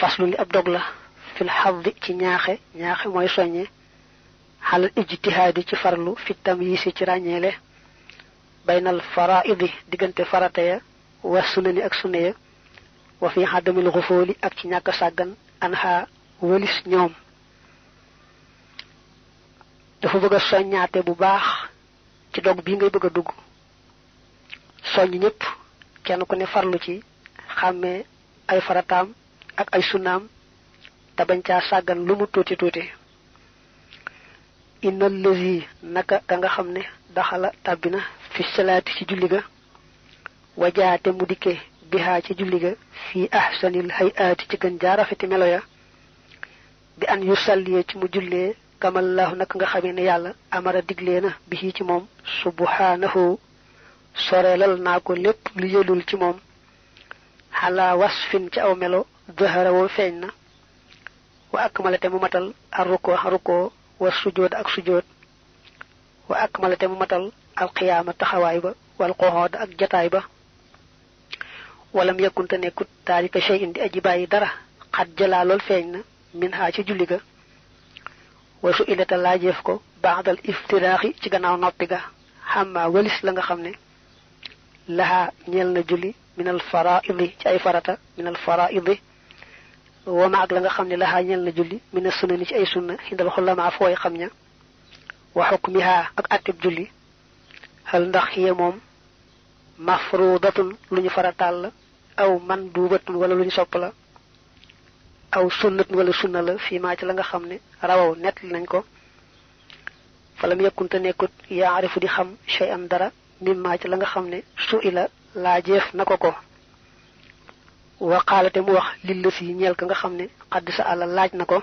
faslu li ab dog la fil xaddi ci ñaaxe mooy soññe xalal ijtihaadi ci farlu fi tamyiisi ci ràññeele baynal faraidi diggante farata ya wa sunani ak sunne ya wa fi xaddamil xufooli ak ci ñàkk sàggan anha wëlis ñoom. dafa bëgg a soññaate bu baax ci dog bii ngay bëgg a dugg soññ ñëpp kenn ku ne farlu ci xàmmee ay farataam ak ay sunnaam te bañ caa sàggan lu mu tuuti tuuti. innal lazi naka ka nga xam ne daxala tàbbina fi salaati ci julli ga wajaate mu dikke bihaa ci julli ga fii ahsanil hayaati ci gën jaa rafeti melo ya bi an yusalliye ci mu jullee kamallahu naka nga xamee ne yàlla amara diglee na bi ci moom subhanahu soreelal naa ko lépp lu yëlul ci moom xalaa wasfin ci aw melo zahara woo feeñ na wa akmalate mu matal arruko wa sujood ak sujood wa akmalate mu matal alqiyaama taxawaay ba wal qoxood ak jataay ba walam yakkunte nekkut taalika shay'in di aji bàyyi dara xat jalaa lool feeñ na min haa ci julli ga wa su ilata laajeef ko baadal iftiraaxi ci gannaaw noppi ga xamma walis la nga xam ne lahaa ñeel na julli minal faraidi ci ay farata minal faraidi wama ak la nga xam ne lahaa ñeel na julli mina sunani ci ay sunna xindal xulamaa fooy xam ña wa xukmihaa ak attib julli xal ndax xiye moom mafrudatun lu ñu farataal la aw mandubatun wala lu ñu sopp la aw sunnatun wala sunna la fii maa ci la nga xam ne rawaw nett nañ ko falam yakkunte nekkut yaarifu di xam shay'an dara mimmaa ci la nga xam ne su ila laajeef na ko wa xaalate mu wax lilla si ñeel ka nga xam ne xadd sa àlla laaj na ko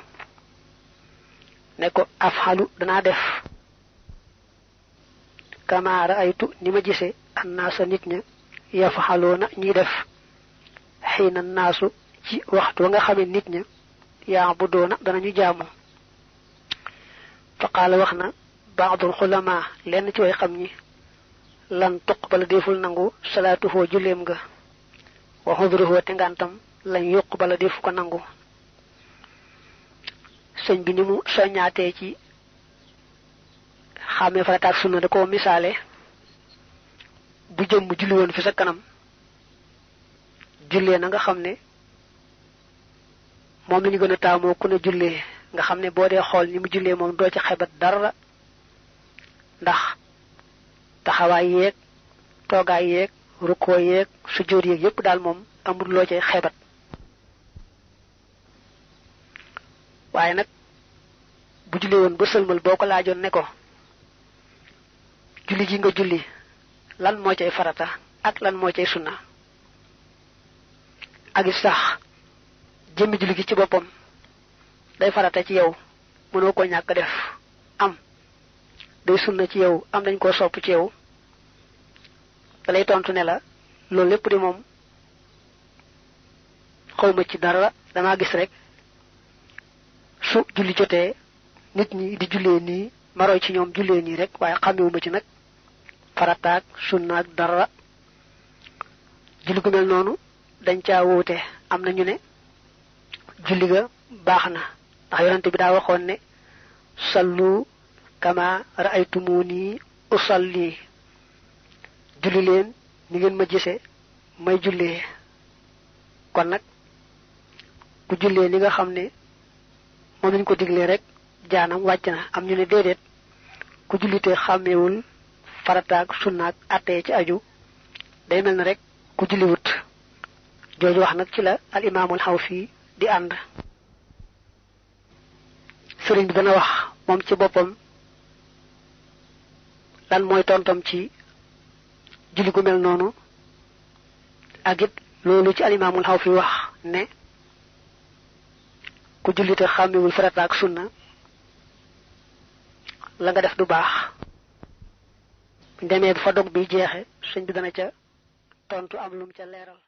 ne ko afxalu danaa def kama raaytu ni ma gise annaasa nit ña yafaxaloona ñuy def xiina naasu ci waxtu wa nga xamee nit ña yaa bu doona danañu jaamu fa qaala wax na baadul xulamaa lenn ci way xam ñi lan tuqbala deful nangu salaatuhoo julleem nga wa xudruhoo te ngantam lañ yuqbala defu ko nangu. sëñ bi ni mu soññaatee ci xàmmee farata ak sunna da koo misaale bu jëm mu julli woon fi sa kanam jullee na nga xam ne moom la ñu gën a taamoo ku ne jullee nga xam ne boo dee xool ni mu jullee moom doo ci xebat dara ndax taxawaay yeeg toogaay yeeg rukkoo yeeg sujjóot yeeg yépp daal moom amul loo cay xebat. waaye nag bu jullee woon ba sëlmal boo ko laajoon ne ko julli ji nga julli lan moo cay farata ak lan moo cay sunna ak it sax jëmmi julli gi ci boppam day farata ci yow mënoo ko ñàkk def am day sunna ci yow am dañ koo sopp ci yow da lay tontu ne la loolu lépp di moom xawma ci dara damaa gis rek su julli jotee nit ñi di jullee nii ma roy ci ñoom jullee nii rek waaye xamewuma ci nag farataak sunnaak dara. julli gu mel noonu dañ caa wóote am na ñu ne julli ga baax na ndax yonente bi daa waxoon ne sallu kama ra'aytumuni usalli julli leen ni ngeen ma gise may jullee kon nag ku jullee ni nga xam ne moom lañ ko diglee rek jaanam wàcc na. am ñu ne déedéet ku jullite xàmmeewul farataak sunnaak attee ci aju day mel na rek ku julliwut. jooju wax nag ci la al imaamul Xawfi di ànd. sëriñ bi dana wax moom ci boppam lan mooy tontam ci julli gu mel noonu ak it loolu ci al imaamul Xawfi wax ne ku jullite xàmmewul farata ak sunna la nga def du baax. buñ demee fa dog bi jeexe sëñ bi dana ca tontu am lum ca leeral.